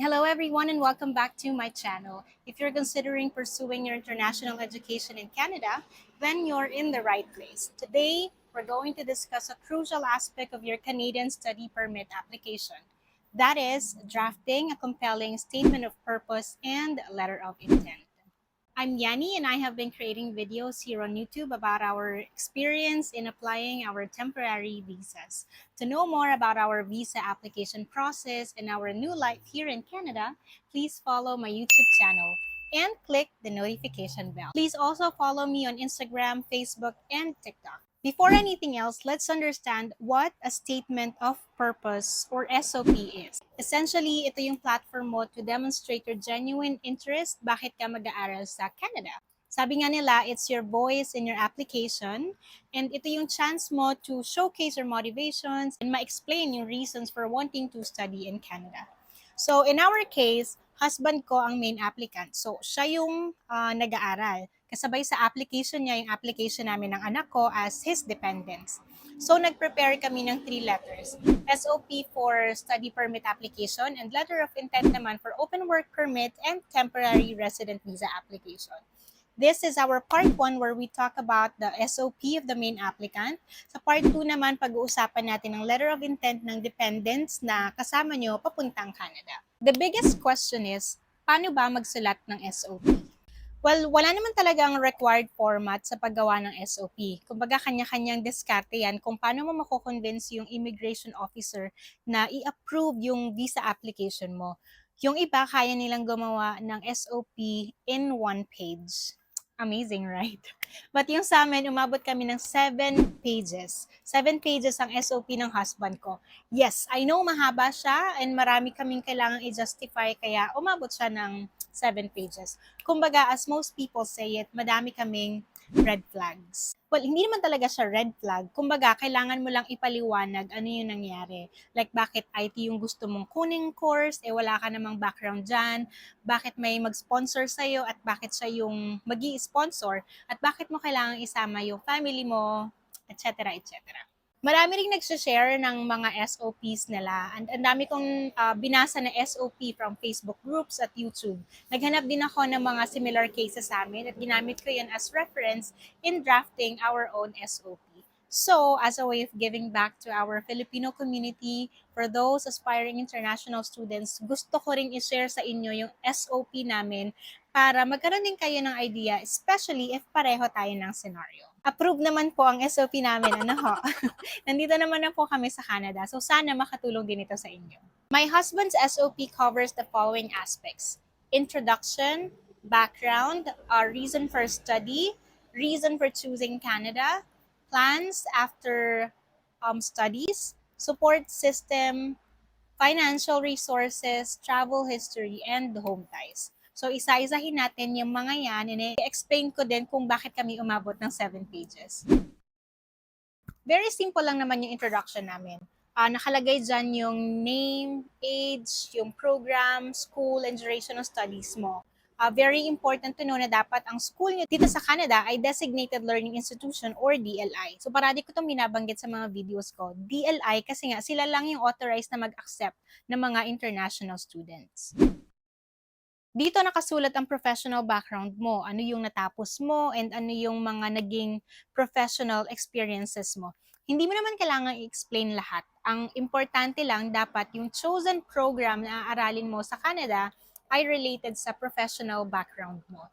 Hello everyone and welcome back to my channel. If you're considering pursuing your international education in Canada, then you're in the right place. Today, we're going to discuss a crucial aspect of your Canadian study permit application. That is drafting a compelling statement of purpose and letter of intent. I'm Yhani and I have been creating videos here on YouTube about our experience in applying our temporary visas. To know more about our visa application process and our new life here in Canada, please follow my YouTube channel and click the notification bell. Please also follow me on Instagram, Facebook, and TikTok. Before anything else, let's understand what a statement of purpose or SOP is. Essentially, ito yung platform mo to demonstrate your genuine interest bakit ka mag-aaral sa Canada. Sabi nga nila, it's your voice in your application and ito yung chance mo to showcase your motivations and ma-explain yung reasons for wanting to study in Canada. So in our case, husband ko ang main applicant. So siya yung nag-aaral. Kasabay sa application niya, yung application namin ng anak ko as his dependents. So nag-prepare kami ng 3 letters. SOP for study permit application and letter of intent naman for open work permit and temporary resident visa application. This is our part 1 where we talk about the SOP of the main applicant. Sa part 2 naman, pag-uusapan natin ang letter of intent ng dependents na kasama nyo papuntang Canada. The biggest question is, paano ba magsulat ng SOP? Well, wala naman talagang required format sa paggawa ng SOP. Kumbaga, kanya-kanyang diskarte yan kung paano mo mako-convince yung immigration officer na i-approve yung visa application mo. Yung iba, kaya nilang gumawa ng SOP in 1 page. Amazing, right? But yung sa amin, umabot kami ng 7 pages. 7 pages ang SOP ng husband ko. Yes, I know mahaba siya and marami kaming kailangang i-justify kaya umabot siya ng 7 pages. Kumbaga, as most people say it, madami kaming red flags. Well, hindi naman talaga siya red flag. Kumbaga, kailangan mo lang ipaliwanag ano yung nangyari. Like, bakit IT yung gusto mong kuning course, wala ka namang background dyan, bakit may mag-sponsor sa'yo, at bakit siya yung magi-sponsor, at bakit mo kailangan isama yung family mo, etc. etc. Marami ring nagsishare ng mga SOPs nila. And ang dami kong binasa na SOP from Facebook groups at YouTube. Naghanap din ako ng mga similar cases sa amin at ginamit ko yan as reference in drafting our own SOP. So, as a way of giving back to our Filipino community, for those aspiring international students, gusto ko ring i-share sa inyo yung SOP namin para magkaroon din kayo ng idea, especially if pareho tayo ng scenario. Approve naman po ang SOP namin, ano ho? Nandito naman na po kami sa Canada, so sana makatulong din ito sa inyo. My husband's SOP covers the following aspects: introduction, background, reason for study, reason for choosing Canada, plans after studies, support system, financial resources, travel history, and home ties. So, isa-isahin natin yung mga yan, and i-explain ko din kung bakit kami umabot ng 7 pages. Very simple lang naman yung introduction namin. Nakalagay dyan yung name, age, yung program, school, and duration of studies mo. Very important to know na dapat ang school nyo dito sa Canada ay Designated Learning Institution or DLI. So parati ko itong binabanggit sa mga videos ko. DLI kasi nga sila lang yung authorized na mag-accept ng mga international students. Dito nakasulat ang professional background mo, ano yung natapos mo, and ano yung mga naging professional experiences mo. Hindi mo naman kailangan i-explain lahat. Ang importante lang dapat yung chosen program na aaralin mo sa Canada ay related sa professional background mo.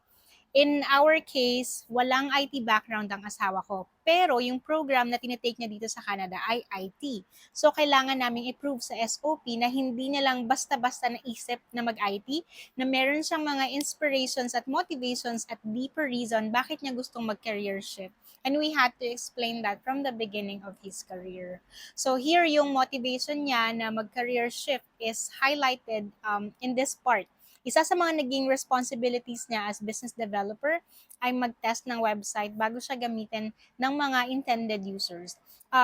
In our case, walang IT background ang asawa ko. Pero yung program na tinitake niya dito sa Canada ay IT. So, kailangan namin i-prove sa SOP na hindi niya lang basta-basta naisip na mag-IT, na meron siyang mga inspirations at motivations at deeper reason bakit niya gustong mag-career shift. And we had to explain that from the beginning of his career. So, here yung motivation niya na mag-career shift is highlighted in this part. Isa sa mga naging responsibilities niya as business developer ay mag-test ng website bago siya gamitin ng mga intended users.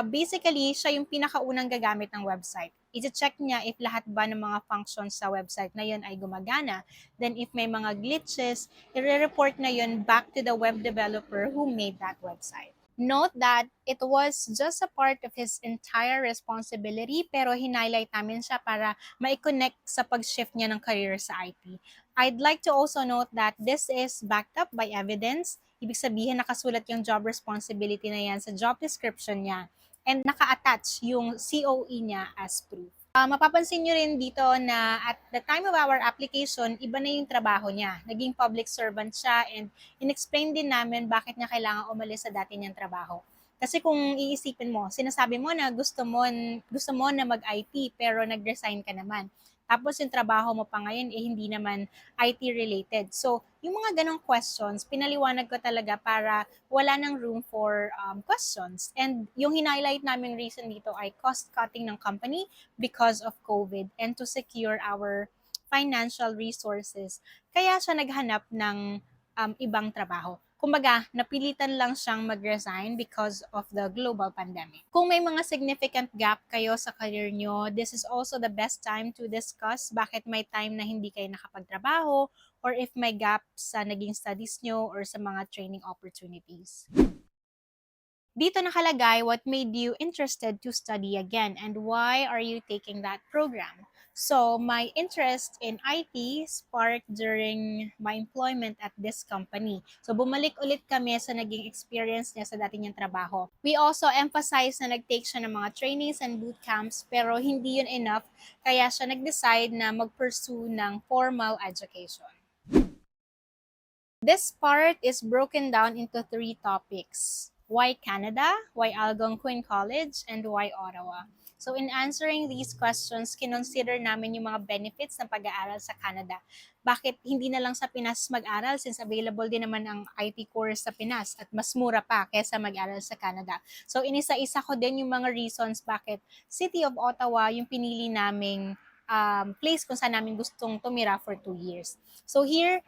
Basically, siya yung pinakaunang gagamit ng website. I-check niya if lahat ba ng mga functions sa website na yun ay gumagana. Then if may mga glitches, i-report na yun back to the web developer who made that website. Note that it was just a part of his entire responsibility pero hinighlight namin siya para ma-connect sa pag-shift niya ng career sa IT. I'd like to also note that this is backed up by evidence. Ibig sabihin nakasulat yung job responsibility na yan sa job description niya and naka-attach yung COE niya as proof. Mapapansin nyo rin dito na at the time of our application, iba na yung trabaho niya. Naging public servant siya and in-explain din namin bakit niya kailangan umalis sa dati niyang trabaho. Kasi kung iisipin mo, sinasabi mo na gusto mo na mag-IT pero nag-resign ka naman. Tapos yung trabaho mo pa ngayon hindi naman IT related. So, yung mga ganong questions, pinaliwanag ko talaga para wala nang room for questions. And yung highlight namin reason dito ay cost cutting ng company because of COVID and to secure our financial resources. Kaya siya naghanap ng ibang trabaho. Kumbaga, napilitan lang siyang mag-resign because of the global pandemic. Kung may mga significant gap kayo sa career nyo, this is also the best time to discuss bakit may time na hindi kayo nakapagtrabaho or if may gap sa naging studies nyo or sa mga training opportunities. Dito nakalagay what made you interested to study again and why are you taking that program. So, my interest in IT sparked during my employment at this company. So, bumalik ulit kami sa naging experience niya sa dati niyang trabaho. We also emphasize na nag-take siya ng mga trainings and boot camps pero hindi yun enough kaya siya nag-decide na mag-pursue ng formal education. This part is broken down into 3 topics. Why Canada, why Algonquin College, and why Ottawa. So in answering these questions, kinonsider namin yung mga benefits ng pag-aaral sa Canada. Bakit hindi na lang sa Pinas mag-aral since available din naman ang IT course sa Pinas at mas mura pa kaysa mag-aral sa Canada. So inisa-isa ko din yung mga reasons bakit City of Ottawa yung pinili naming place kung saan namin gustong tumira for 2 years. So here,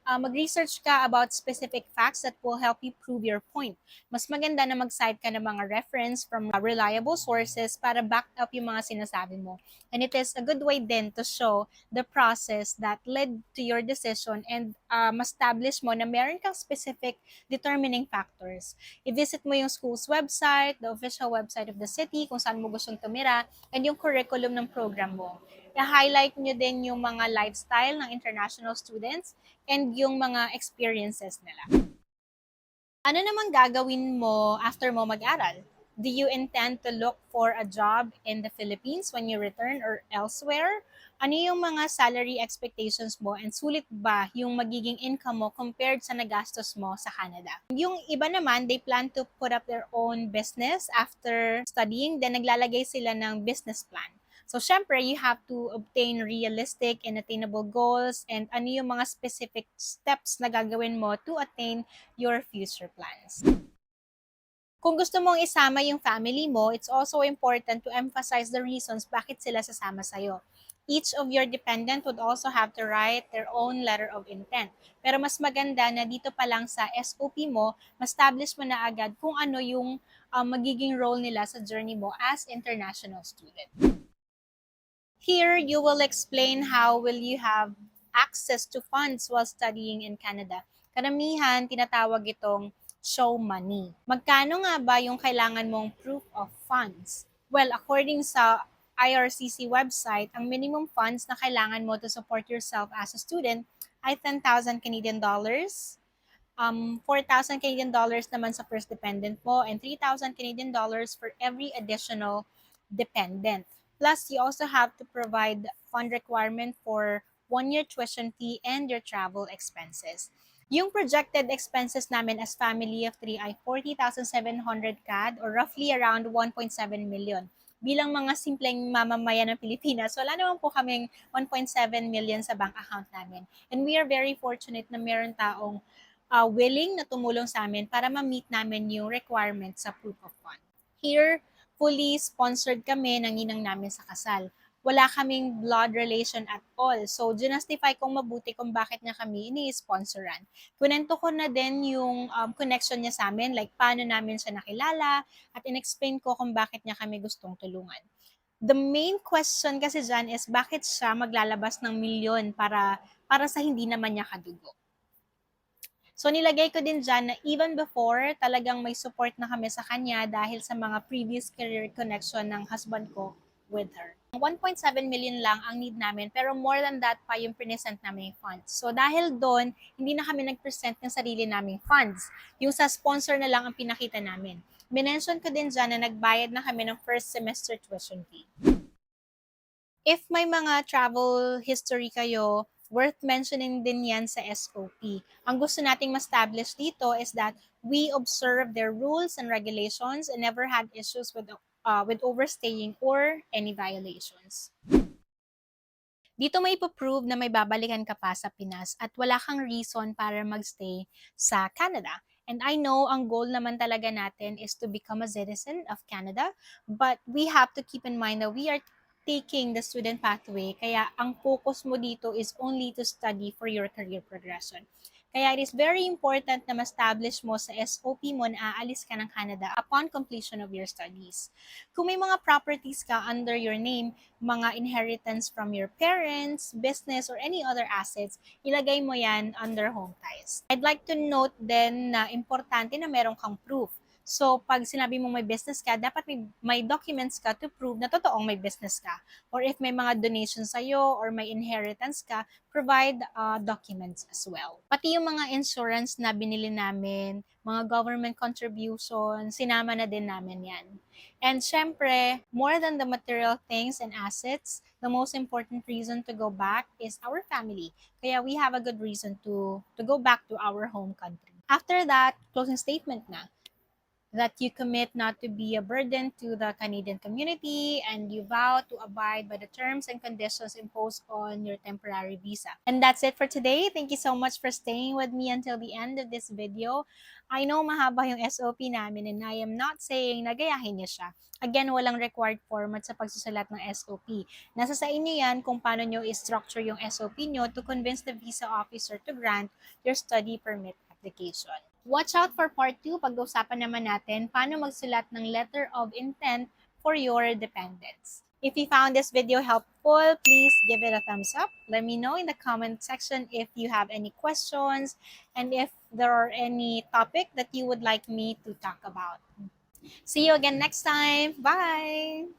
mag-research ka about specific facts that will help you prove your point. Mas maganda na mag-cite ka ng mga reference from reliable sources para back up yung mga sinasabi mo. And it is a good way then to show the process that led to your decision and establish mo na meron kang specific determining factors. I-visit mo yung school's website, the official website of the city, kung saan mo gustong tumira, and yung curriculum ng program mo. I-highlight nyo din yung mga lifestyle ng international students and yung mga experiences nila. Ano namang gagawin mo after mo mag-aral? Do you intend to look for a job in the Philippines when you return or elsewhere? Ano yung mga salary expectations mo and sulit ba yung magiging income mo compared sa nagastos mo sa Canada? Yung iba naman, they plan to put up their own business after studying, then naglalagay sila ng business plan. So, syempre, you have to obtain realistic and attainable goals and ano yung mga specific steps na gagawin mo to attain your future plans. Kung gusto mong isama yung family mo, it's also important to emphasize the reasons bakit sila sasama sa'yo. Each of your dependent would also have to write their own letter of intent. Pero mas maganda na dito pa lang sa SOP mo, ma-establish mo na agad kung ano yung magiging role nila sa journey mo as international student. Here, you will explain how will you have access to funds while studying in Canada. Karamihan, tinatawag itong show money. Magkano nga ba yung kailangan mong proof of funds? Well, according sa IRCC website, ang minimum funds na kailangan mo to support yourself as a student ay 10,000 Canadian dollars, 4,000 Canadian dollars naman sa first dependent mo, and 3,000 Canadian dollars for every additional dependent. Plus, you also have to provide fund requirement for 1-year tuition fee and your travel expenses. Yung projected expenses namin as family of 3 ay 40,700 CAD or roughly around 1.7 million. Bilang mga simpleng mamamayan ng Pilipinas, wala naman po kaming 1.7 million sa bank account namin. And we are very fortunate na meron taong willing na tumulong sa amin para ma-meet namin yung requirements sa proof of fund. Here, fully sponsored kami ng ninang namin sa kasal. Wala kaming blood relation at all. So, ginustify kong mabuti kung bakit niya kami ini-sponsoran. Kunento ko na din yung connection niya sa amin, like paano namin siya nakilala, at in-explain ko kung bakit niya kami gustong tulungan. The main question kasi dyan is bakit siya maglalabas ng milyon para sa hindi naman niya kadugo. So nilagay ko din dyan na even before, talagang may support na kami sa kanya dahil sa mga previous career connection ng husband ko with her. 1.7 million lang ang need namin, pero more than that pa yung present namin funds. So dahil doon, hindi na kami nag-present ng sarili naming funds. Yung sa sponsor na lang ang pinakita namin. Minention ko din dyan na nagbayad na kami ng first semester tuition fee. If may mga travel history kayo, worth mentioning din yan sa SOP. Ang gusto nating ma-establish dito is that we observe their rules and regulations and never had issues with overstaying or any violations. Dito may ipoprove na may babalikan ka pa sa Pinas at wala kang reason para magstay sa Canada. And I know ang goal naman talaga natin is to become a citizen of Canada, but we have to keep in mind that we are taking the student pathway, kaya ang focus mo dito is only to study for your career progression. Kaya it is very important na ma-establish mo sa SOP mo na aalis ka ng Canada upon completion of your studies. Kung may mga properties ka under your name, mga inheritance from your parents, business, or any other assets, ilagay mo yan under home ties. I'd like to note then na importante na meron kang proof. So, pag sinabi mo may business ka, dapat may documents ka to prove na totoong may business ka. Or if may mga donations sa'yo or may inheritance ka, provide documents as well. Pati yung mga insurance na binili namin, mga government contributions, sinama na din namin yan. And syempre, more than the material things and assets, the most important reason to go back is our family. Kaya we have a good reason to go back to our home country. After that, closing statement na, that you commit not to be a burden to the Canadian community and you vow to abide by the terms and conditions imposed on your temporary visa. And that's it for today. Thank you so much for staying with me until the end of this video. I know mahaba yung SOP namin and I am not saying na gayahin niyo siya. Again, walang required format sa pagsusulat ng SOP. Nasa sa inyo yan kung paano nyo i-structure yung SOP nyo to convince the visa officer to grant your study permit application. Watch out for part 2, pag-usapan naman natin paano magsulat ng letter of intent for your dependents. If you found this video helpful, please give it a thumbs up. Let me know in the comment section if you have any questions and if there are any topic that you would like me to talk about. See you again next time. Bye!